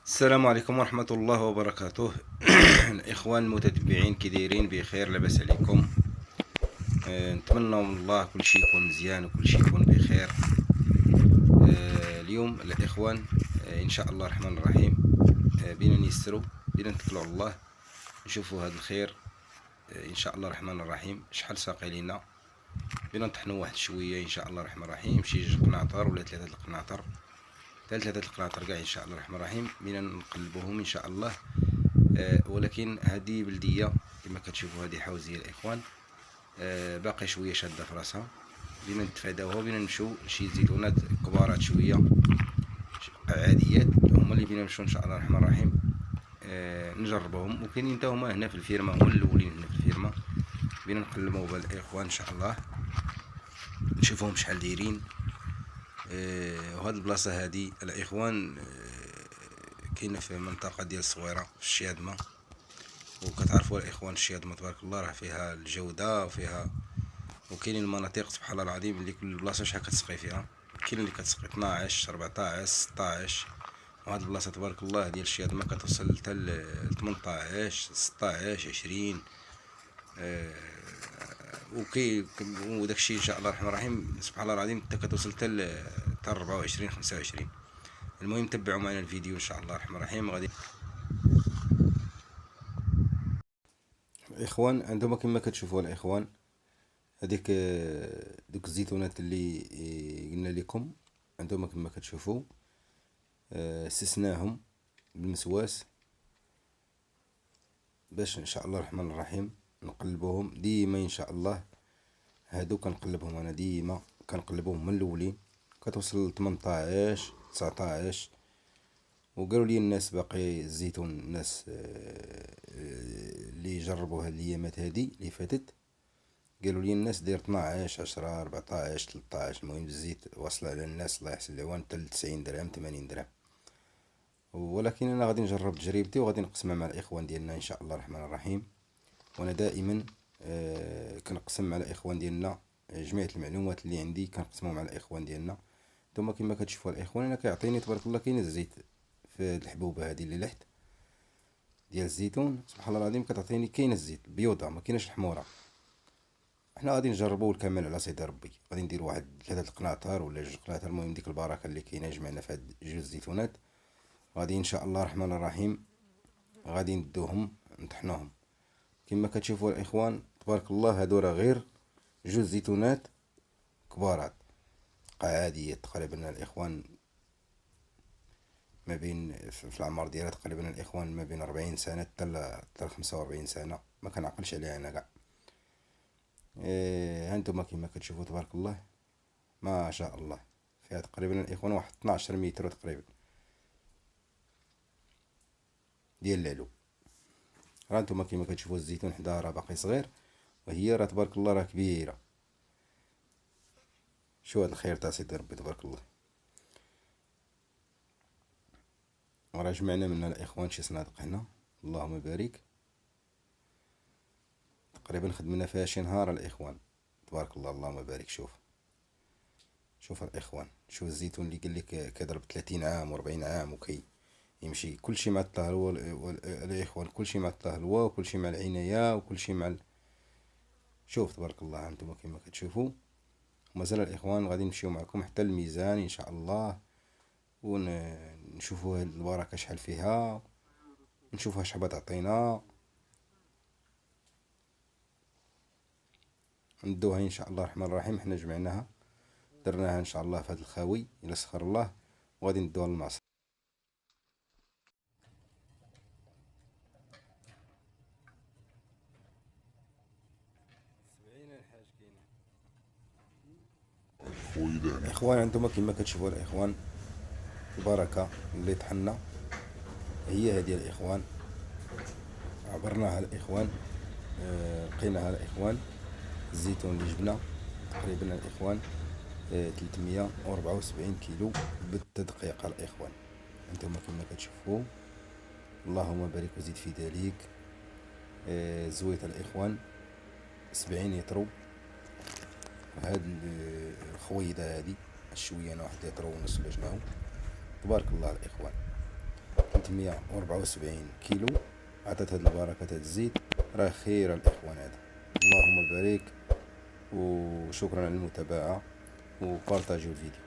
السلام عليكم ورحمة الله وبركاته. الإخوان المتتبعين كي دايرين بخير؟ لاباس عليكم؟ نتمنى من الله كل شيء يكون مزيان وكل شيء يكون بخير. اليوم الإخوان إن شاء الله الرحمن الرحيم بينا نيسرو، بينا نتكلوا على الله، نشوفوا هذا الخير إن شاء الله الرحمن الرحيم. شحال ساقي لينا، بينا نطحنوا واحد شوية إن شاء الله الرحمن الرحيم، شي 2 قناطر ولا 3 القناطر، 3 القناطر كاع ان شاء الله الرحمن الرحيم، بينا نقلبوهم ان شاء الله. ولكن هذه بلديه كما كتشوفوا، هذه حوزيه الاخوان، باقي شويه شاده في راسها، بينا نتفاداوها، بينا نمشيو لشي زيتونات كبارات شويه عاديات، هما اللي بينا نمشيو ان شاء الله الرحمن الرحيم نجربوهم. وكاينين حتى هما هنا في الفيرما، هما الاولين هنا في الفيرما، بينا نقلبوا بالاخوان ان شاء الله، نشوفوهم شحال دايرين. وهاد البلاصه هادي الاخوان كاينه في منطقه ديال الصويره في الشيادمه، وكتعرفوا الاخوان الشيادمه تبارك الله راه فيها الجوده وفيها، وكاينين المناطق سبحان الله العظيم اللي كل بلاصه شحال كتسقي فيها، كاين اللي كتسقي 12 14 16، وهاد البلاصه تبارك الله ديال الشيادمه كتوصل حتى ل 18 16 20. وداكشي ان شاء الله الرحمن الرحيم سبحان الله العظيم حتى كتوصل حتى 24 25. المهم تبعوا معنا الفيديو ان شاء الله الرحمن الرحيم. غادي الاخوان عندهم كما كتشوفوا الاخوان، هذيك دوك الزيتونات اللي قلنا لكم عندهم كما كتشوفوا، سسناهم بالمسواس باش ان شاء الله الرحمن الرحيم نقلبوهم ديما ان شاء الله. هادو كنقلبهم انا ديما، كنقلبوهم من الاولين، كتوصل ل 18 19. وقالوا لي الناس باقي الزيتون، الناس اللي جربوا هاد الايامات هادي اللي فاتت، قالوا لي الناس داير 12 10 14 13. المهم الزيت واصل على الناس الله يحسن العوان حتى 90 درهم 80 درهم. ولكن انا غادي نجرب تجربتي وغادي نقسمها مع الاخوان ديالنا ان شاء الله الرحمن الرحيم. وانا دائما كنقسم مع الاخوان ديالنا جميع المعلومات اللي عندي، كنقسمها مع الاخوان ديالنا. ثم كما كتشوفوا الاخوان انا كيعطيني تبارك الله كاين الزيت في هاد الحبوبه هادي اللي لحت ديال الزيتون سبحان الله العظيم، كتعطيني كاين الزيت البيوضه ما كايناش الحموره. حنا غادي نجربوا الكمال على صيد ربي، غادي ندير واحد 3 القناطر ولا 2 قناطر، المهم ديك البركه اللي كاينه جمعنا في هاد 2 زيتونات، غادي ان شاء الله الرحمن الرحيم غادي ندوهم نطحنوهم. كما كتشوفوا الاخوان تبارك الله، هادو راه غير 2 زيتونات كبارات عادية تقريبا الاخوان، ما بين في العمر ديالها تقريبا الاخوان ما بين 40 سنه حتى 45 سنه، ما كنعقلش عليها انا كاع. هانتوما كما كتشوفوا تبارك الله ما شاء الله، فيها تقريبا الاخوان واحد 12 متر تقريبا ديال العلو. راه نتوما كما كتشوفوا الزيتون حداها راه باقي صغير، وهي راه تبارك الله راه كبيره. شو هاد الخير تاع سيدي ربي تبارك الله. وراه جمعنا منا الاخوان شي صنادق هنا اللهم بارك، تقريبا خدمنا فيها شي نهار الاخوان تبارك الله اللهم بارك. شوف الاخوان، شوف الزيتون اللي قال لك كيضرب 30 عام و40 عام وكي يمشي كلشي مع الطهلوة الاخوان، كلشي مع الطهلوة وكلشي مع العناية وكلشي مع شوف تبارك الله هانتوما كما كتشوفوا. ومازال الاخوان غادي نمشيو معكم حتى الميزان ان شاء الله، ونشوفوا هاد البركة شحال فيها، نشوفها شحال تعطينا، ندوها ان شاء الله الرحمن الرحيم. حنا جمعناها درناها ان شاء الله في هذا الخاوي الى سخر الله، وغادي ندوها للمعصر. الاخوان عندما كما كتشوفوا الاخوان البركه اللي طحنا هي هذه الاخوان، عبرناها الاخوان، لقيناها الاخوان. الزيتون اللي جبنا تقريبا الاخوان 374 كيلو بالتدقيق الاخوان. انتم كما كتشوفوا اللهم بارك وزيد في ذلك. زويت الاخوان 70 لتر، هاد الخويده هادي شويه انا 1 لتر ونص باش ناهو تبارك الله الاخوان. 374 كيلو. عطات هاد البركة هاد الزيت راه خير الاخوان هذا. اللهم بارك، وشكرا على المتابعة، وبارطاجيو الفيديو.